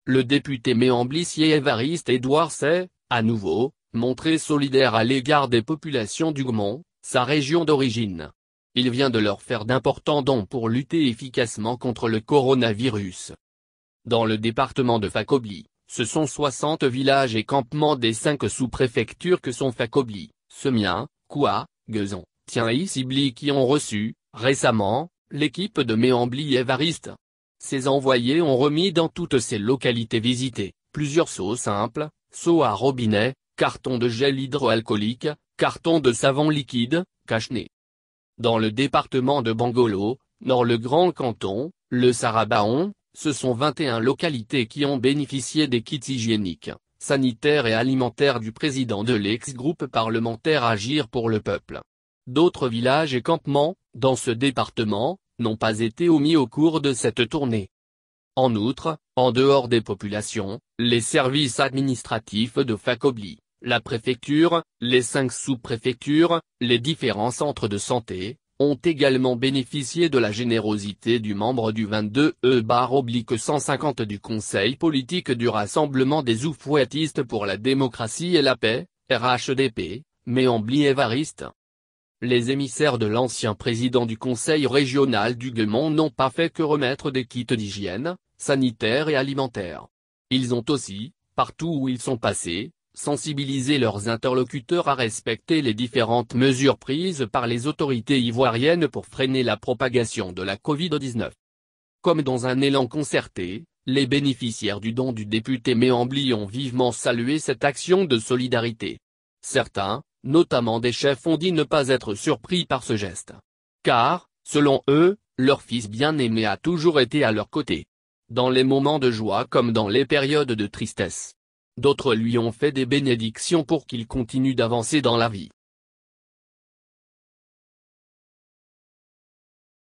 le député méamblissier Évariste Édouard s'est, à nouveau, montré solidaire à l'égard des populations du Gmont, sa région d'origine. Il vient de leur faire d'importants dons pour lutter efficacement contre le coronavirus. Dans le département de Facobli, ce sont 60 villages et campements des 5 sous-préfectures que sont Facobli, Semien, Coua, Guezon, Tien et Sibli qui ont reçu, récemment, l'équipe de Méambli Évariste. Ces envoyés ont remis dans toutes ces localités visitées, plusieurs seaux simples, seaux à robinet, cartons de gel hydroalcoolique, cartons de savon liquide, cache-nez. Dans le département de Bangolo, Nord le Grand Canton, le Sarabaon, ce sont 21 localités qui ont bénéficié des kits hygiéniques, sanitaires et alimentaires du président de l'ex-groupe parlementaire Agir pour le peuple. D'autres villages et campements, dans ce département, n'ont pas été omis au cours de cette tournée. En outre, en dehors des populations, les services administratifs de Facobli, la préfecture, les 5 sous-préfectures, les différents centres de santé, ont également bénéficié de la générosité du membre du 22E/150 du Conseil politique du Rassemblement des Oufouettistes pour la démocratie et la paix, RHDP, Méambli Évariste. Les émissaires de l'ancien président du Conseil régional du Gmont n'ont pas fait que remettre des kits d'hygiène, sanitaires et alimentaires. Ils ont aussi, partout où ils sont passés, sensibilisé leurs interlocuteurs à respecter les différentes mesures prises par les autorités ivoiriennes pour freiner la propagation de la Covid-19. Comme dans un élan concerté, les bénéficiaires du don du député Méambli ont vivement salué cette action de solidarité. Certains, notamment des chefs, ont dit ne pas être surpris par ce geste. Car, selon eux, leur fils bien-aimé a toujours été à leur côté. Dans les moments de joie comme dans les périodes de tristesse. D'autres lui ont fait des bénédictions pour qu'il continue d'avancer dans la vie.